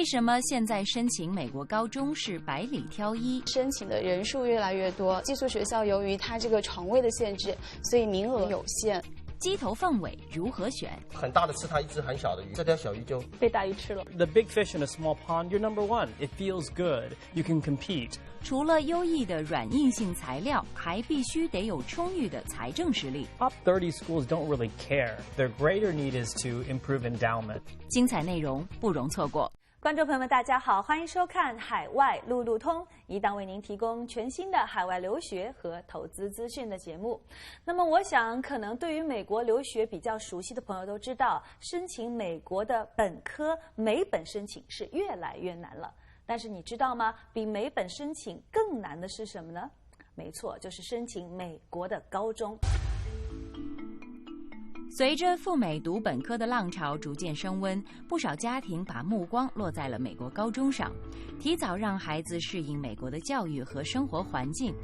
为什么现在申请美国高中是百里挑一？申请的人数越来越多，寄宿学校由于它这个床位的限制，所以名额有限。鸡头凤尾如何选？很大的吃它一只很小的鱼，这条小鱼就被大鱼吃了。 The big fish in a small pond, you're number one. It feels good. You can compete. 除了优异的软硬性材料，还必须得有充裕的财政实力。Top 30 schools don't really care. Their greater need is to improve endowment. 精彩内容不容错过。观众朋友们，大家好，欢迎收看《海外路路通》，一档为您提供全新的海外留学和投资资讯的节目。那么，我想可能对于美国留学比较熟悉的朋友都知道，申请美国的本科美本申请是越来越难了。但是你知道吗？比美本申请更难的是什么呢？没错，就是申请美国的高中。随着赴美读本科的浪潮逐渐升温，不少家庭把目光落在了美国高中上，提早让孩子适应美国的教育和生活环境，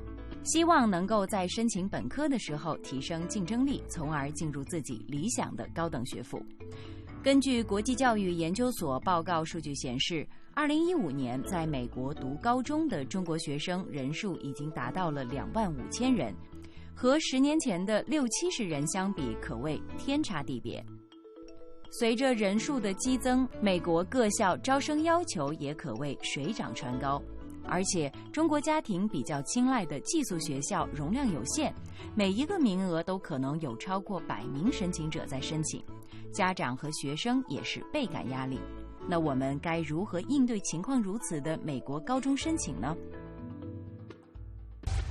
希望能够在申请本科的时候提升竞争力，从而进入自己理想的高等学府。根据国际教育研究所报告数据显示，2015年在美国读高中的中国学生人数已经达到了25000人，和10年前的60-70人相比，可谓天差地别。随着人数的激增，美国各校招生要求也可谓水涨船高，而且中国家庭比较青睐的寄宿学校容量有限，每一个名额都可能有超过100名申请者在申请，家长和学生也是倍感压力。那我们该如何应对情况如此的美国高中申请呢？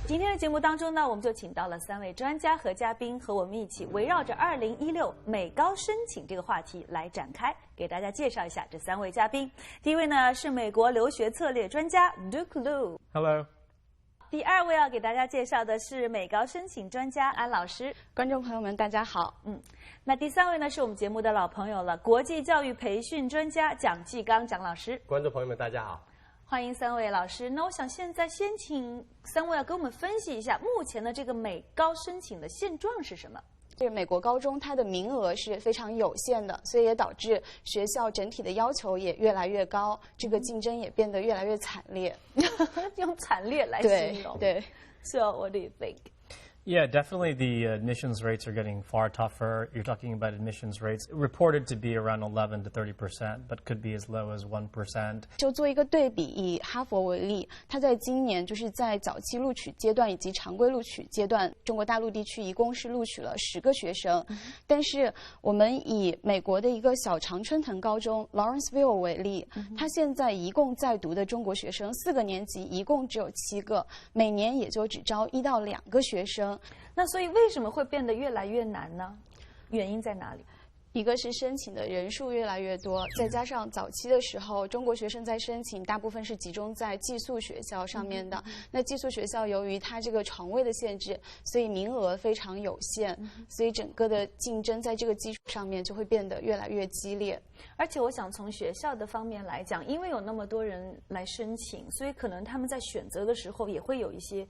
今天的节目当中呢，我们就请到了3位专家和嘉宾，和我们一起围绕着2016美高申请这个话题来展开，给大家介绍一下这3位嘉宾。第一位呢是美国留学策略专家 Duke Lu。 Hello. 第2位要给大家介绍的是美高申请专家安老师。观众朋友们，大家好。那第3位呢是我们节目的老朋友了，国际教育培训专家蒋继刚蒋老师。观众朋友们，大家好。欢迎3位老师。那我想现在先请3位要给我们分析一下目前的这个美高申请的现状是什么？这个美国高中它的名额是非常有限的，所以也导致学校整体的要求也越来越高，这个竞争也变得越来越惨烈。用惨烈来形容。对。So what do you think? Yeah, definitely the admissions rates are getting far tougher. You're talking about admissions rates reported to be around 11 to 30%, but could be as low as 1%. 就做一个对比，以哈佛为例，它在今年就是在早期录取阶段以及常规录取阶段，中国大陆地区一共是录取了10个学生。但是我们以美国的一个小常春藤高中 Lawrenceville 为例，它现在一共在读的中国学生4个年级一共只有7个，每年也就只招1到2个学生。那所以为什么会变得越来越难呢？原因在哪里？一个是申请的人数越来越多，再加上早期的时候，中国学生在申请大部分是集中在寄宿学校上面的。那寄宿学校由于它这个床位的限制，所以名额非常有限，所以整个的竞争在这个基础上面就会变得越来越激烈。而且我想从学校的方面来讲，因为有那么多人来申请，所以可能他们在选择的时候也会有一些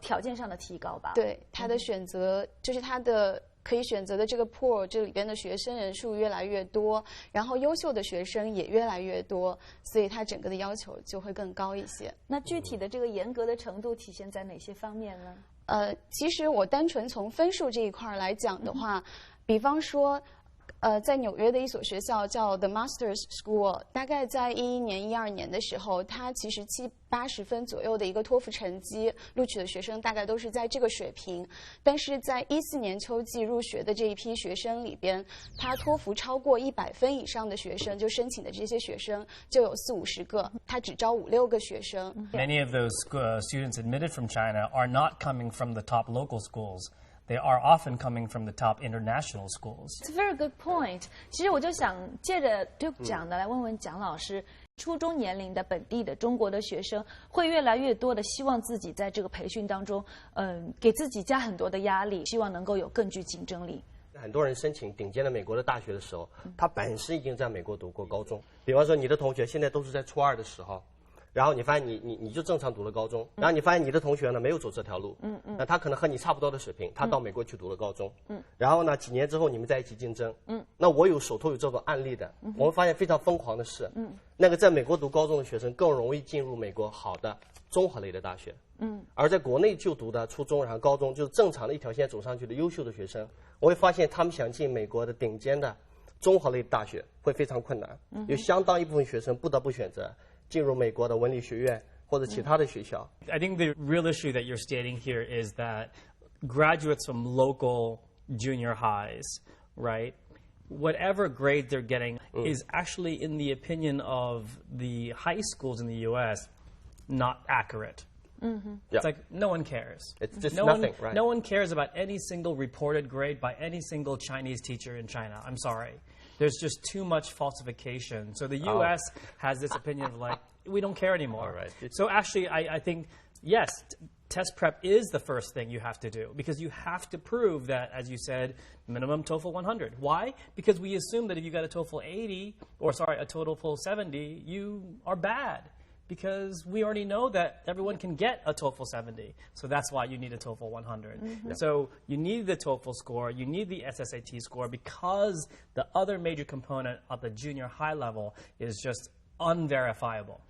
条件上的提高吧。对，他的选择就是他的可以选择的这个 pool 这里边的学生人数越来越多，然后优秀的学生也越来越多，所以他整个的要求就会更高一些。那具体的这个严格的程度体现在哪些方面呢？其实我单纯从分数这一块来讲的话，比方说在纽约的一所学校叫 The Masters School， 大概在11年、12年的时候，它其实70-80分左右的一个托福成绩，录取的学生大概都是在这个水平。但是在14年秋季入学的这一批学生里边，他托福超过100分以上的学生，就申请的这些学生就有40-50个，他只招5-6个学生。Many of those students admitted from China are not coming from the top local schools. They are often coming from the top international schools. It's a very good point. 其实我就想借着 Duke 讲的来问问蒋老师，初中年龄的本地的中国的学生会越来越多的希望自己在这个培训当中，给自己加很多的压力，希望能够有更具竞争力。很多人申请顶尖的美国的大学的时候，他本身已经在美国读过高中。比方说，你的同学现在都是在初2的时候，然后你发现你就正常读了高中，然后你发现你的同学呢没有走这条路，那他可能和你差不多的水平，他到美国去读了高中，然后呢几年之后你们在一起竞争，那我手头有这种案例的，我们发现非常疯狂的是，那个在美国读高中的学生更容易进入美国好的综合类的大学，而在国内就读的初中然后高中就是正常的一条线走上去的优秀的学生，我会发现他们想进美国的顶尖的综合类大学会非常困难，有相当一部分学生不得不选择进入美国的文理学院或者其他的学校。 I think the real issue that you're stating here is that graduates from local junior highs, right, whatever grade they're getting is actually, in the opinion of the high schools in the U.S., not accurate. It's like no one cares. It's just nothing, right? No one cares about any single reported grade by any single Chinese teacher in China. I'm sorry. There's just too much falsification. So the U.S. has this opinion of like, we don't care anymore. Right. So actually, I think, yes, test prep is the first thing you have to do because you have to prove that, as you said, minimum TOEFL 100. Why? Because we assume that if you got a TOEFL 80, or sorry, a TOEFL 70, you are bad. Because we already know that everyone can get a TOEFL 70. So that's why you need a TOEFL 100. So you need the TOEFL score, you need the SSAT score because the other major component of the junior high level is just unverifiable.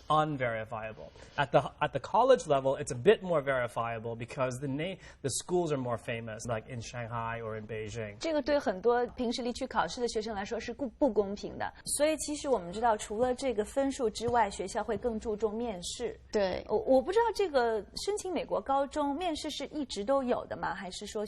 Unverifiable. At the college level, it's a bit more verifiable because the schools are more famous, like in Shanghai or in Beijing. 这个对很多平时离去考试的学生来说是不公平的。所以其实我们知道，除了这个分数之外，学校会更注重面试。对，我不知道这个申请美国高中面试是一直都有的吗？还是说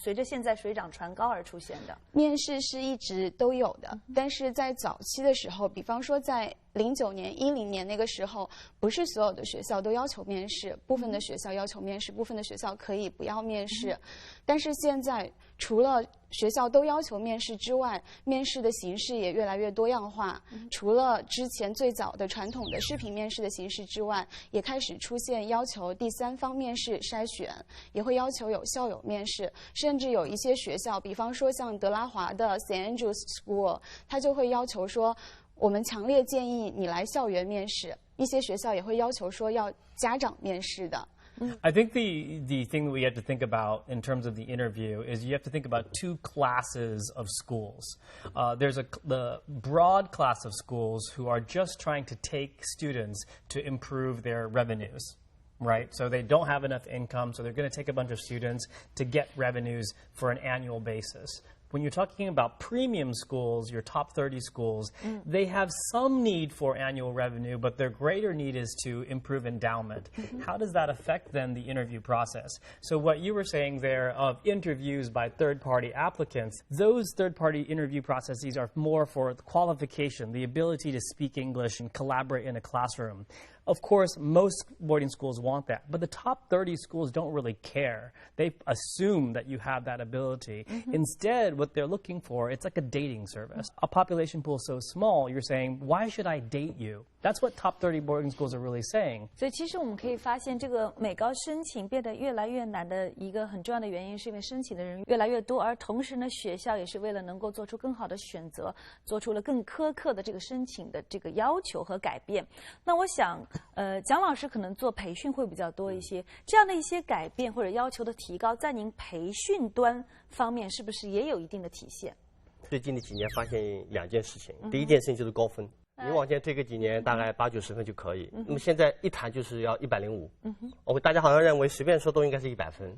随着现在水涨船高而出现的？面试是一直都有的，但是在早期的时候，比方说在09年、10年那个时候，不是所有的学校都要求面试，部分的学校要求面试，部分的学校可以不要面试。但是现在除了学校都要求面试之外，面试的形式也越来越多样化。除了之前最早的传统的视频面试的形式之外，也开始出现要求第三方面试筛选，也会要求有校友面试，甚至有一些学校，比方说像德拉华的 St. Andrews School， 它就会要求说，我们强烈建议你来校园面试。一些学校也会要求说要家长面试的。I think the thing that we have to think about in terms of the interview is you have to think about two classes of schools. There's the broad class of schools who are just trying to take students to improve their revenues. Right? So they don't have enough income, so they're going to take a bunch of students to get revenues for an annual basis. When you're talking about premium schools, your top 30 schools, they have some need for annual revenue, but their greater need is to improve endowment. How does that affect then the interview process? So what you were saying there of interviews by third-party applicants, those third-party interview processes are more for qualification, the ability to speak English and collaborate in a classroom. Of course, most boarding schools want that, but the top 30 schools don't really care. They assume that you have that ability. Instead, what they're looking for, it's like a dating service. A population pool so small, you're saying, why should I date you? That's what top 30 boarding schools are really saying. 所以其实我们可以发现，这个美高申请变得越来越难的一个很重要的原因，是因为申请的人越来越多，而同时呢，学校也是为了能够做出更好的选择，做出了更苛刻的这个申请的这个要求和改变。那我想，蒋老师可能做培训会比较多一些，这样的一些改变或者要求的提高，在您培训端方面是不是也有一定的体现？最近的几年发现两件事情，第一件事情就是高分。你往前推个几年，大概80、90分就可以。那么现在一谈就是要105。大家好像认为随便说都应该是100分。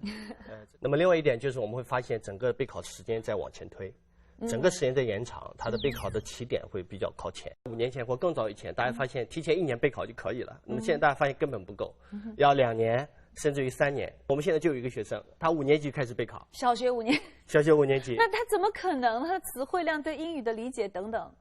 那么另外一点就是我们会发现整个备考时间在往前推，整个时间在延长，它的备考的起点会比较靠前。5年前或更早以前，大家发现提前1年备考就可以了。那么现在大家发现根本不够，要2年甚至于3年。我们现在就有一个学生，他5年级就开始备考，小学5年，小学5年级。那他怎么可能？他的词汇量、对英语的理解等等。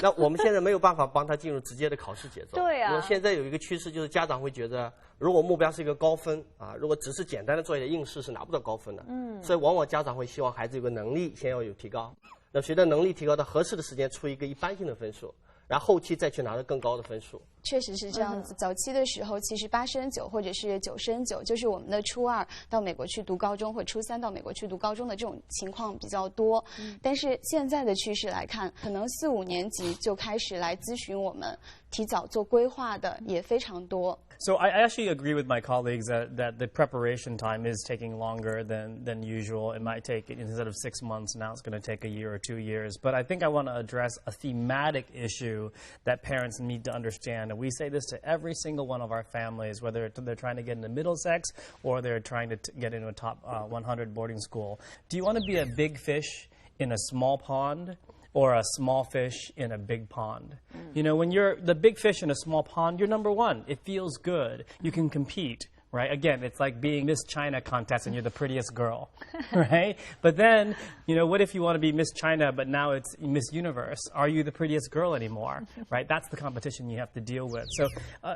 那我们现在没有办法帮他进入直接的考试节奏。对啊。现在有一个趋势，就是家长会觉得，如果目标是一个高分啊，如果只是简单的做一点应试是拿不到高分的。所以往往家长会希望孩子有个能力先要有提高，那随着能力提高到合适的时间出一个一般性的分数，然后后期再去拿到更高的分数。确实是这样子。早期的时候，其实8升9或者是9升9，就是我们的初2到美国去读高中，或者初3到美国去读高中的这种情况比较多。但是现在的趋势来看，可能4、5年级就开始来咨询我们，提早做规划的也非常多。So I actually agree with my colleagues that the preparation time is taking longer than usual. It might take, instead of 6 months, now it's going to take a year or 2 years. But I think I want to address a thematic issue that parents need to understand. And we say this to every single one of our families, whether they're trying to get into Middlesex or they're trying to get into a top 100 boarding school. Do you want to be a big fish in a small pond, or a small fish in a big pond? You know, when you're the big fish in a small pond, you're number one. It feels good. You can compete, right? Again, it's like being Miss China contest and you're the prettiest girl, right? But then, you know, what if you want to be Miss China, but now it's Miss Universe? Are you the prettiest girl anymore, right? That's the competition you have to deal with. So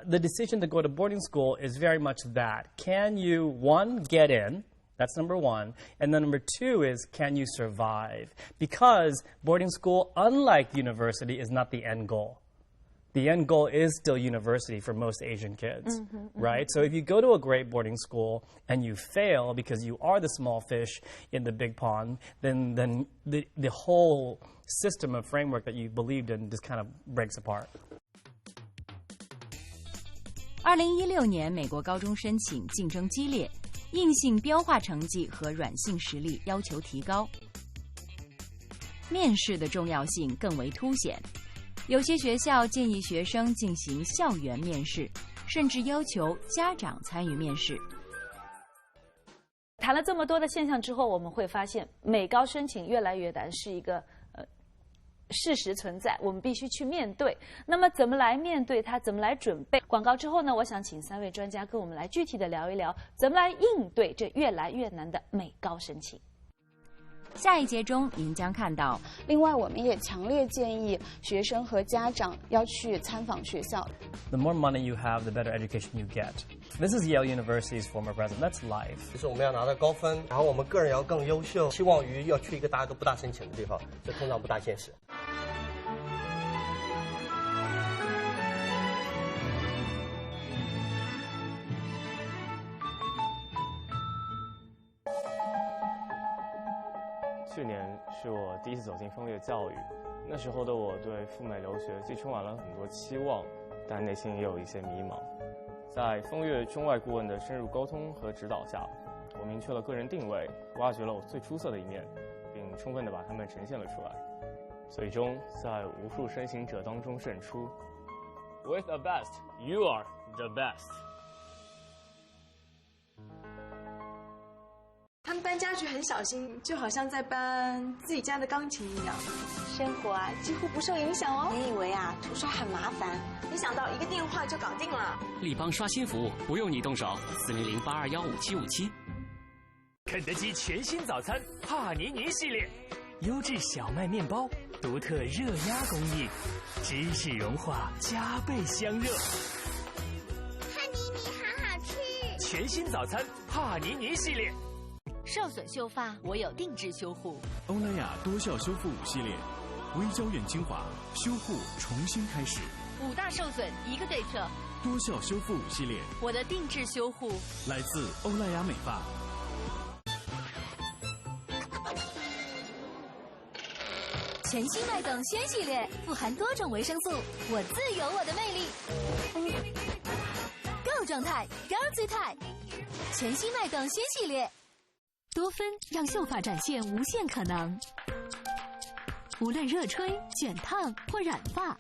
the decision to go to boarding school is very much that. Can you, one, get in? That's number one. And then number two is, can you survive? Because boarding school, unlike university, is not the end goal. The end goal is still university for most Asian kids, right? So if you go to a great boarding school and you fail because you are the small fish in the big pond, then the whole system of framework that you believed in just kind of breaks apart. 2016年美国高中申请竞争激烈，硬性标化成绩和软性实力要求提高，面试的重要性更为凸显。有些学校建议学生进行校园面试，甚至要求家长参与面试。谈了这么多的现象之后，我们会发现美高申请越来越难是一个事实存在，我们必须去面对。那么怎么来面对它？怎么来准备？广告之后呢，我想请3位专家跟我们来具体的聊一聊，怎么来应对这越来越难的美高申请。下一节中您将看到，另外我们也强烈建议学生和家长要去参访学校。The more money you have, the better education you get. This is Yale University's former president. That's life. 就是我们要拿到高分，然后我们个人要更优秀，期望于要去一个大家都不大申请的地方，这通常不大现实。去年是我第一次走进风月教育，那时候的我对赴美留学既充满了很多期望，但内心也有一些迷茫。在风月中外顾问的深入沟通和指导下，我明确了个人定位，挖掘了我最出色的一面，并充分地把它们呈现了出来，最终在无数申请者当中胜出。With the best, you are the best. 他们搬家具很小心，就好像在搬自己家的钢琴一样。生活啊，几乎不受影响哦。你以为啊，涂刷很麻烦，没想到一个电话就搞定了。立邦刷新服务不用你动手，400-821-5757。肯德基全新早餐帕尼尼系列，优质小麦面包，独特热压工艺，芝士融化，加倍香热。帕尼尼好好吃。全新早餐帕尼尼系列。受损秀发，我有定制修护。欧莱雅多效修复5系列，微胶原精华，修护重新开始。5大受损一个对策，多效修复5系列，我的定制修护来自欧莱雅美发。全新麦等轩系列，富含多种维生素，我自有我的魅力。Go 状态，高姿态，全新麦等轩系列。多芬让秀发展现无限可能，无论热吹、卷烫或染发，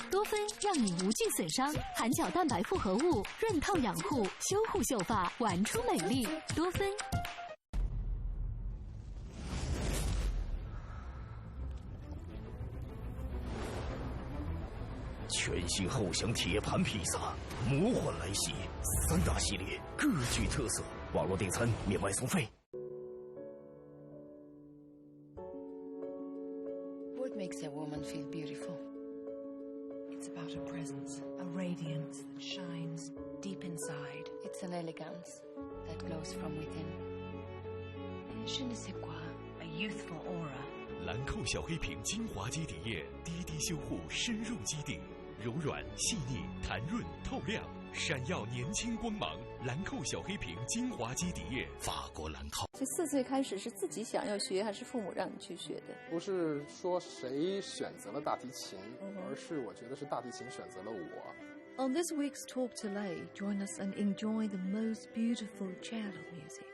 多芬让你无惧损伤，含角蛋白复合物润透养护，修护秀发，玩出美丽。多芬。全新厚享铁盘披萨，魔幻来袭，3大系列各具特色，网络订餐免外送费。What makes a woman feel beautiful? It's about her presence, a radiance that shines deep inside. It's an elegance that glows from within. Je ne sais quoi, a youthful aura. 兰蔻小黑瓶精华基底液，滴滴修护深入基底，柔软、细腻、弹润、透亮，闪耀年轻光芒。兰蔻小黑瓶精华基底液，法国兰蔻。这4岁开始是自己想要学，还是父母让你去学的？不是说谁选择了大提琴，而是我觉得是大提琴选择了我。On this week's Talk to Lay, join us and enjoy the most beautiful cello music.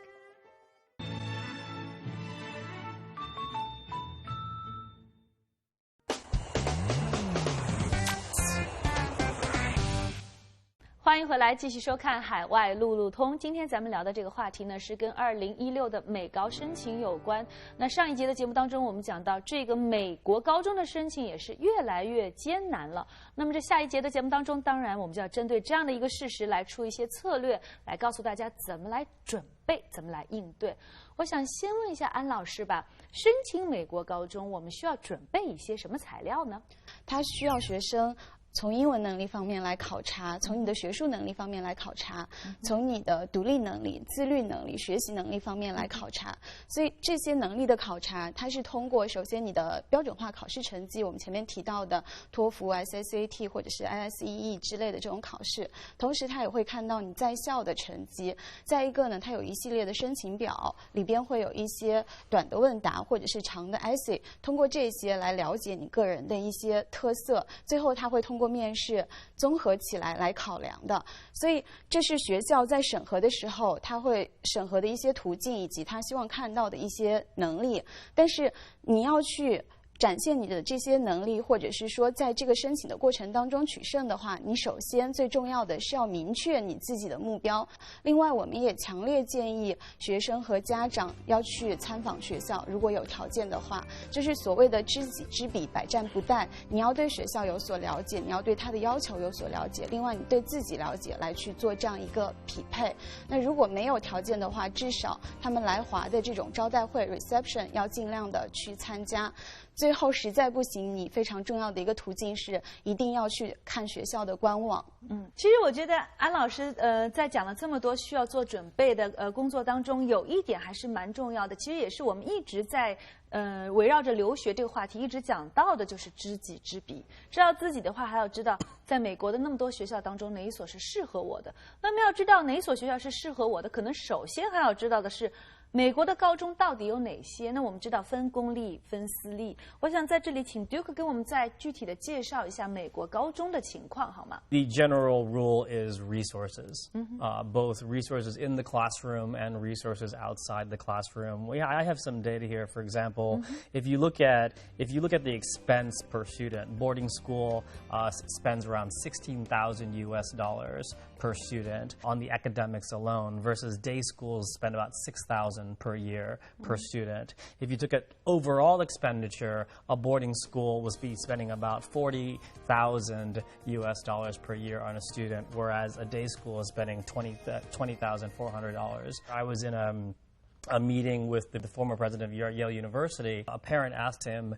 欢迎回来，继续收看海外路路通。今天咱们聊的这个话题呢，是跟2016的美高申请有关。那上一节的节目当中，我们讲到这个美国高中的申请也是越来越艰难了。那么这下一节的节目当中，当然我们就要针对这样的一个事实来出一些策略，来告诉大家怎么来准备，怎么来应对。我想先问一下安老师吧，申请美国高中，我们需要准备一些什么材料呢？它需要学生从英文能力方面来考察，从你的学术能力方面来考察，从你的独立能力、自律能力、学习能力方面来考察。所以这些能力的考察，它是通过首先你的标准化考试成绩，我们前面提到的托福、SAT 或者是 ISEE 之类的这种考试，同时它也会看到你在校的成绩。再一个呢，它有一系列的申请表，里边会有一些短的问答或者是长的 essay， 通过这些来了解你个人的一些特色。最后它会通过面试综合起来考量的，所以这是学校在审核的时候，他会审核的一些途径以及他希望看到的一些能力。但是你要去展现你的这些能力，或者是说在这个申请的过程当中取胜的话，你首先最重要的是要明确你自己的目标。另外，我们也强烈建议学生和家长要去参访学校，如果有条件的话，就是所谓的知己知彼，百战不殆。你要对学校有所了解，你要对他的要求有所了解，另外你对自己了解，来去做这样一个匹配。那如果没有条件的话，至少他们来华的这种招待会 reception 要尽量的去参加。最后实在不行，你非常重要的一个途径是一定要去看学校的官网。其实我觉得安老师在讲了这么多需要做准备的工作当中，有一点还是蛮重要的，其实也是我们一直在围绕着留学这个话题一直讲到的，就是知己知彼。知道自己的话，还要知道在美国的那么多学校当中，哪一所是适合我的。那么要知道哪一所学校是适合我的，可能首先还要知道的是美国的高中到底有哪些？那我们知道分公立、分私立。我想在这里请 Duke 给我们再具体的介绍一下美国高中的情况，好吗？ The general rule is resources, both resources in the classroom and resources outside the classroom. I have some data here. For example, if you look at the expense per student, boarding school spends around $16,000 US per student on the academics alone, versus day schools spend about $6,000 per year per student. If you took at overall expenditure, a boarding school was spending about $40,000 US per year on a student, whereas a day school is spending $20,400. I was in a meeting with the former president of Yale University. A parent asked him,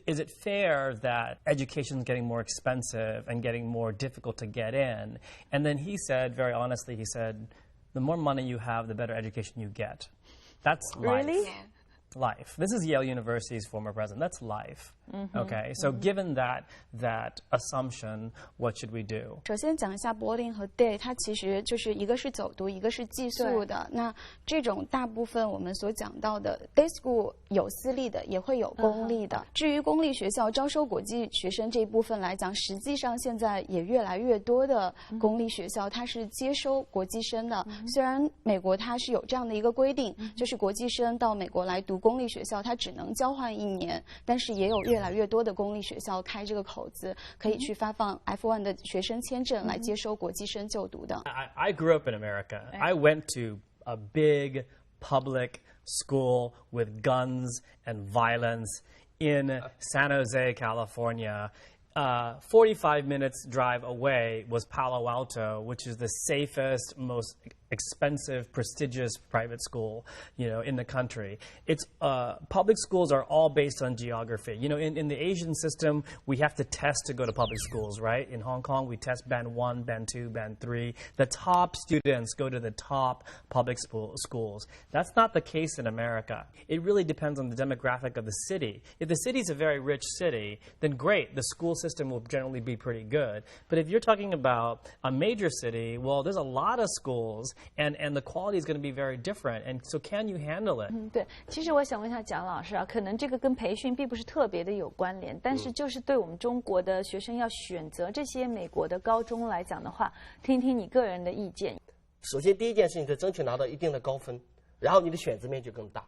is it fair that education is getting more expensive and getting more difficult to get in? And then he said, very honestly, he said, the more money you have, the better education you get. That's life. Really? Yeah. Life. This is Yale University's former president. That's life. Okay, so given that assumption, what should we do? 首先讲一下 boarding 和 day， 它其实就是一个是走读，一个是寄宿的。那这种大部分我们所讲到的 day school 有私立的，也会有公立的。至于公立学校招收国际学生这一部分来讲，实际上现在也越来越多的公立学校它是接收国际生的。虽然美国它是有这样的一个规定，就是国际生到美国来读公立学校，它只能交换1年，但是也有越来越多的公立学校开这个口子，可以去发放 F1 的学生签证来接收国际生就读的。I grew up in America. I went to a big public school with guns and violence in San Jose, California. 45 minutes drive away was Palo Alto, which is the safest, most expensive, prestigious private school, in the country. It's public schools are all based on geography. In the Asian system, we have to test to go to public schools, right? In Hong Kong, we test band 1, band 2, band 3. The top students go to the top public schools. That's not the case in America. It really depends on the demographic of the city. If the city's a very rich city, then great, the school system will generally be pretty good. But if you're talking about a major city, well, there's a lot of schools, and the quality is going to be very different. And so can you handle it? 对，其实我想问一下蒋老师啊，可能这个跟培训并不是特别的有关联，但是就是对我们中国的学生要选择这些美国的高中来讲的话，听听你个人的意见。首先，第一件事情是争取拿到一定的高分，然后你的选择面就更大。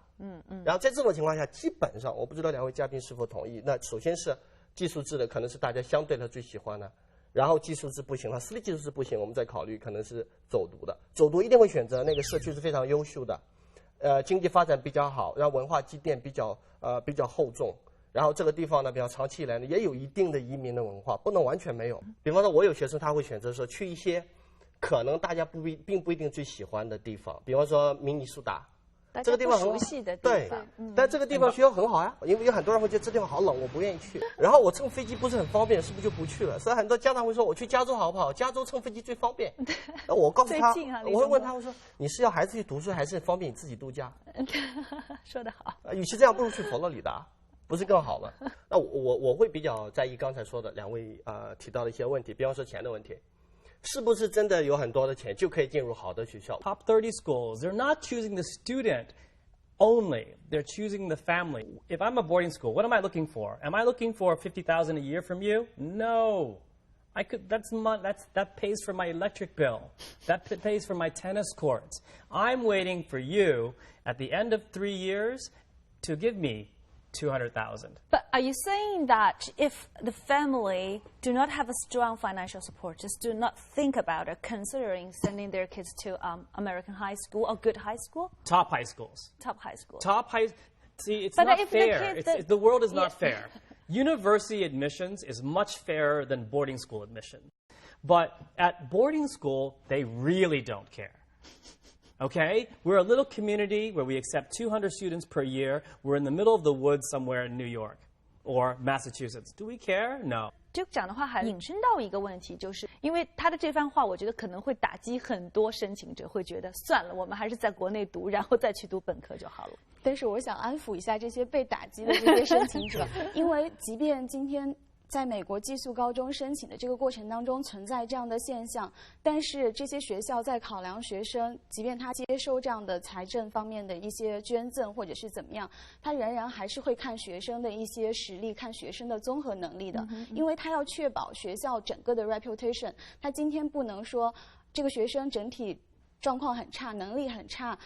然后在这种情况下，基本上我不知道两位嘉宾是否同意。那首先是寄宿制的，可能是大家相对的最喜欢的。然后寄宿制不行了，私立寄宿制不行，我们再考虑可能是走读的。走读一定会选择那个社区是非常优秀的，经济发展比较好，然后文化积淀比较厚重，然后这个地方呢比较长期以来呢也有一定的移民的文化，不能完全没有。比方说，我有学生他会选择说去一些可能大家并不一定最喜欢的地方，比方说明尼苏达。这个地方很熟悉的地方，对，但这个地方学校很好呀，因为有很多人会觉得这地方好冷，我不愿意去。然后我乘飞机不是很方便，是不是就不去了？所以很多家长会说，我去加州好不好？加州乘飞机最方便。我告诉他，我会问他，我说你是要孩子去读书，还是方便你自己度假？说得好。与其这样，不如去佛罗里达，不是更好吗？那我会比较在意刚才说的两位提到的一些问题，比方说钱的问题。是不是真的有很多的钱就可以进入好的学校 ？Top 30 schools, they're not choosing the student only. They're choosing the family. If I'm a boarding school, what am I looking for? Am I looking for $50,000 a year from you? No. That pays for my electric bill. That pays for my tennis courts. I'm waiting for you at the end of 3 years to give me $200,000. But are you saying that if the family do not have a strong financial support, just do not think about it, considering sending their kids to American high school or good high school? Top high schools. Top high schools. See, it's not fair. The world is not fair. University admissions is much fairer than boarding school admission. But at boarding school, they really don't care. Okay? We're a little community where we accept 200 students per year. We're in the middle of the woods somewhere in New York or Massachusetts. Do we care? No. 就讲的话还引申到一个问题，就是因为他的这番话，我觉得可能会打击很多申请者，会觉得算了，我们还是在国内读，然后再去读本科就好了。但是我想安抚一下这些被打击的这些申请者，因为即便今天在美国寄宿高中申请的这个过程当中存在这样的现象，但是这些学校在考量学生，即便他接收这样的财政方面的一些捐赠或者是怎么样，他仍然还是会看学生的一些实力，看学生的综合能力的，因为他要确保学校整个的 reputation。他今天不能说这个学生整体状况很差，能力很差，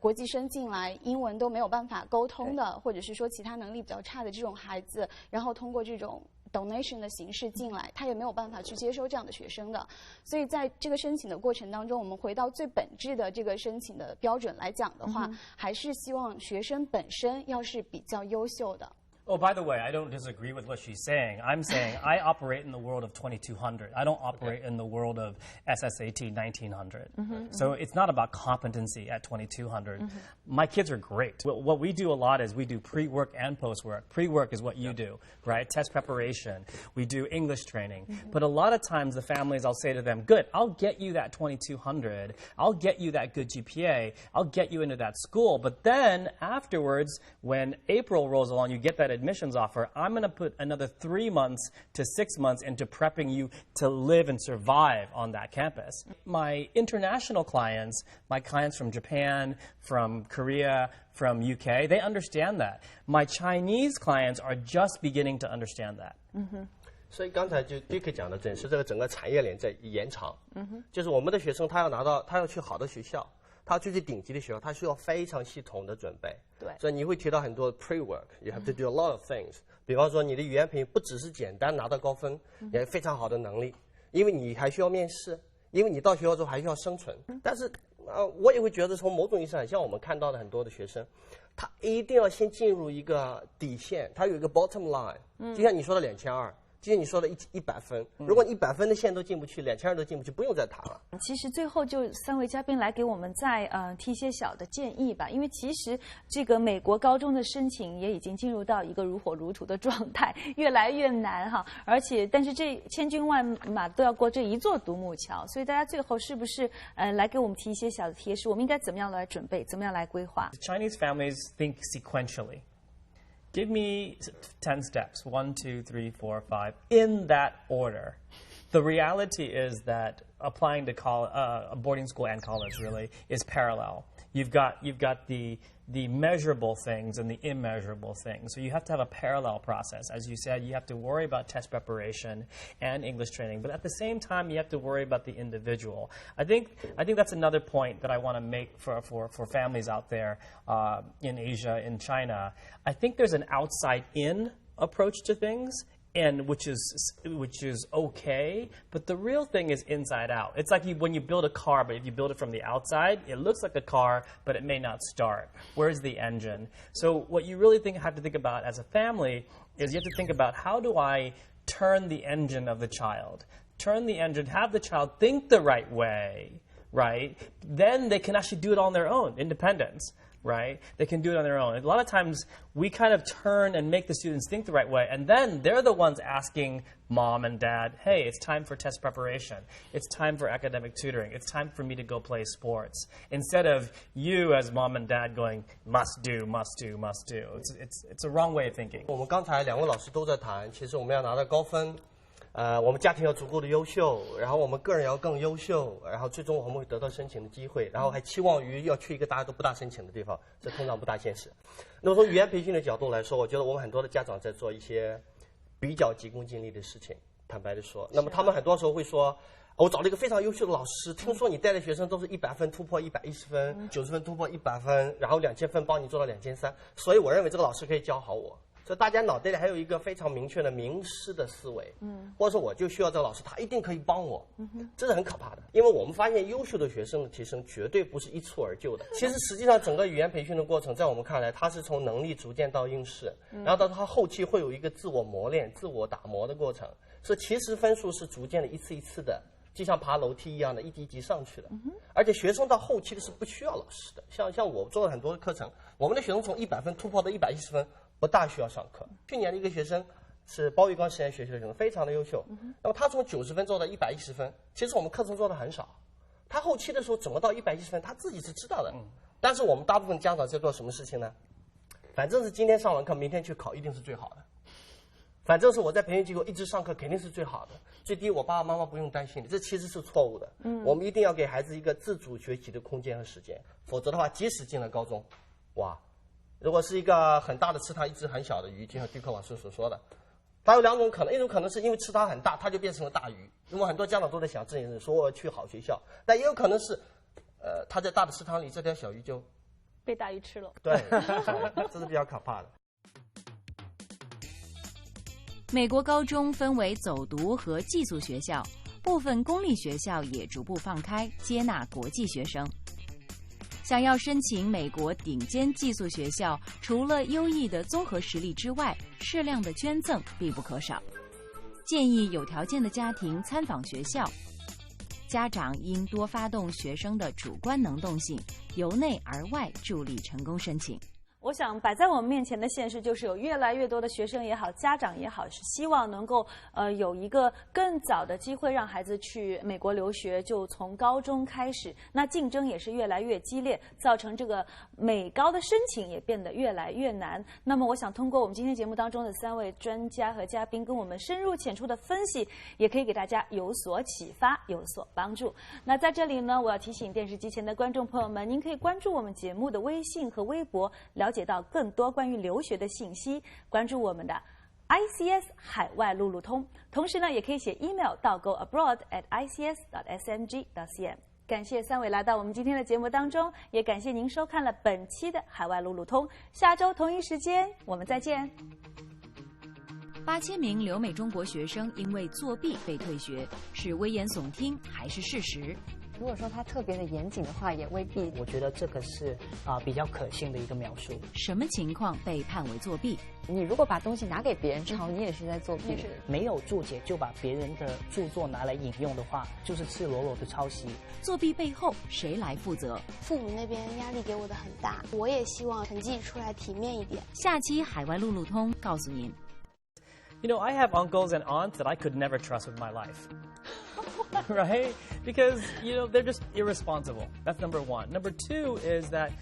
国际生进来英文都没有办法沟通的，或者是说其他能力比较差的这种孩子，然后通过这种donation 的形式进来，他也没有办法去接收这样的学生的。所以在这个申请的过程当中，我们回到最本质的这个申请的标准来讲的话，还是希望学生本身要是比较优秀的。Oh, by the way, I don't disagree with what she's saying. I'm saying I operate in the world of 2200. I don't operate in the world of SSAT 1900. So it's not about competency at 2200. My kids are great. What we do a lot is we do pre-work and post-work. Pre-work is what you do, right? Test preparation. We do English training. But a lot of times the families, I'll say to them, good, I'll get you that 2200. I'll get you that good GPA. I'll get you into that school. But then afterwards, when April rolls along, you get that admissions offer, I'm going to put another 3 months to 6 months into prepping you to live and survive on that campus. My international clients, my clients from Japan, from Korea, from UK, they understand that. My Chinese clients are just beginning to understand that. 所以刚才就 Dick 讲的，是这个整个产业链在延长。就是我们的学生他要去好的学校。他要去顶级的学校，他需要非常系统的准备。对，所以你会提到很多 pre-work，you have to do a lot of things。比方说，你的语言培训不只是简单拿到高分，也非常好的能力，因为你还需要面试，因为你到学校之后还需要生存。但是，我也会觉得从某种意义上，像我们看到的很多的学生，他一定要先进入一个底线，他有一个 bottom line，就像你说的2200，就像你说的100分，如果100分的线都进不去，2000人都进不去，不用再谈了。其实最后就3位嘉宾来给我们再提一些小的建议吧，因为其实这个美国高中的申请也已经进入到一个如火如荼的状态，越来越难哈，但是这千军万马都要过这一座独木桥，所以大家最后是不是来给我们提一些小的贴士，我们应该怎么样来准备，怎么样来规划？ Chinese families think sequentially. Give me 10 steps, 1, 2, 3, 4, 5, in that order. The reality is that applying to a boarding school and college really is parallel. You've got the measurable things and the immeasurable things. So you have to have a parallel process. As you said, you have to worry about test preparation and English training, but at the same time, you have to worry about the individual. I think that's another point that I want to make for families out there in Asia, in China. I think there's an outside-in approach to things, and which is okay, but the real thing is inside out. It's like when you build a car, but if you build it from the outside, it looks like a car, but it may not start. Where's the engine? So what you really have to think about as a family is you have to think about, how do I turn the engine of the child? Turn the engine, have the child think the right way, right? Then they can actually do it on their own, independence. Right? They can do it on their own. A lot of times, we kind of turn and make the students think the right way, and then they're the ones asking mom and dad, hey, it's time for test preparation. It's time for academic tutoring. It's time for me to go play sports. Instead of you as mom and dad going, must do, must do, must do. It's a wrong way of thinking. 我们刚才2位老师都在谈，其实我们要拿到高分。我们家庭要足够的优秀，然后我们个人要更优秀，然后最终我们会得到申请的机会，然后还期望于要去一个大家都不大申请的地方，这通常不大现实。那么从语言培训的角度来说，我觉得我们很多的家长在做一些比较急功近利的事情，坦白的说。那么他们很多时候会说，我找了一个非常优秀的老师，听说你带的学生都是100分突破110分，90分突破100分，然后2000分帮你做到2300，所以我认为这个老师可以教好我。所以大家脑袋里还有一个非常明确的名师的思维，或者说我就需要这个老师，他一定可以帮我，这是很可怕的。因为我们发现优秀的学生的提升绝对不是一蹴而就的。其实实际上整个语言培训的过程，在我们看来，它是从能力逐渐到应试，然后到它后期会有一个自我磨练、自我打磨的过程。所以其实分数是逐渐的一次一次的，就像爬楼梯一样的，一级一级上去的。而且学生到后期的是不需要老师的，像我做了很多的课程，我们的学生从100分突破到110分。不大需要上课。去年的一个学生是包玉刚实验学习的学生，非常的优秀。那么他从90分做到110分，其实我们课程做的很少。他后期的时候怎么到110分，他自己是知道的。但是我们大部分家长在做什么事情呢？反正是今天上完课，明天去考一定是最好的。反正是我在培训机构一直上课，肯定是最好的。最低我爸爸妈妈不用担心的，这其实是错误的。我们一定要给孩子一个自主学习的空间和时间，否则的话，即使进了高中，哇！如果是一个很大的池塘，一只很小的鱼，就像杜克老师所说的，它有2种可能，一种可能是因为池塘很大，它就变成了大鱼。那么很多家长都在想这件事，说我去好学校，但也有可能是，它在大的池塘里，这条小鱼就被大鱼吃了。对，这是比较可怕的。美国高中分为走读和寄宿学校，部分公立学校也逐步放开接纳国际学生。想要申请美国顶尖寄宿学校，除了优异的综合实力之外，适量的捐赠必不可少。建议有条件的家庭参访学校，家长应多发动学生的主观能动性，由内而外助力成功申请。我想摆在我们面前的现实就是有越来越多的学生也好，家长也好，是希望能够有一个更早的机会让孩子去美国留学，就从高中开始。那竞争也是越来越激烈，造成这个美高的申请也变得越来越难。那么我想通过我们今天节目当中的3位专家和嘉宾跟我们深入浅出的分析，也可以给大家有所启发，有所帮助。那在这里呢，我要提醒电视机前的观众朋友们，您可以关注我们节目的微信和微博，了解到更多关于留学的信息，关注我们的 ICS 海外路路通，同时呢，也可以写 email 到 goabroad@ics.smg.cn。感谢3位来到我们今天的节目当中，也感谢您收看了本期的海外路路通。下周同一时间我们再见。8000名留美中国学生因为作弊被退学，是危言耸听还是事实？如果说他特别的严谨的话，也未必。我觉得这个是比较可信的一个描述。什么情况被判为作弊？你如果把东西拿给别人抄，你也是在作弊。没有注解就把别人的著作拿来引用的话，就是赤裸裸的抄袭。作弊背后谁来负责？父母那边压力给我的很大，我也希望成绩出来体面一点。下期海外路路通告诉您。You know, I have uncles and aunts that I could never trust with my life. Right? Because, you know, they're just irresponsible. That's number one. Number two is that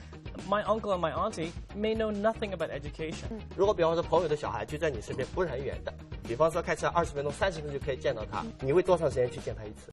my uncle and my auntie may know nothing about education. 如果比方说朋友的小孩就在你身边，不是很远的，比方说开车20分钟、30分钟就可以见到他，你会多长时间去见他一次？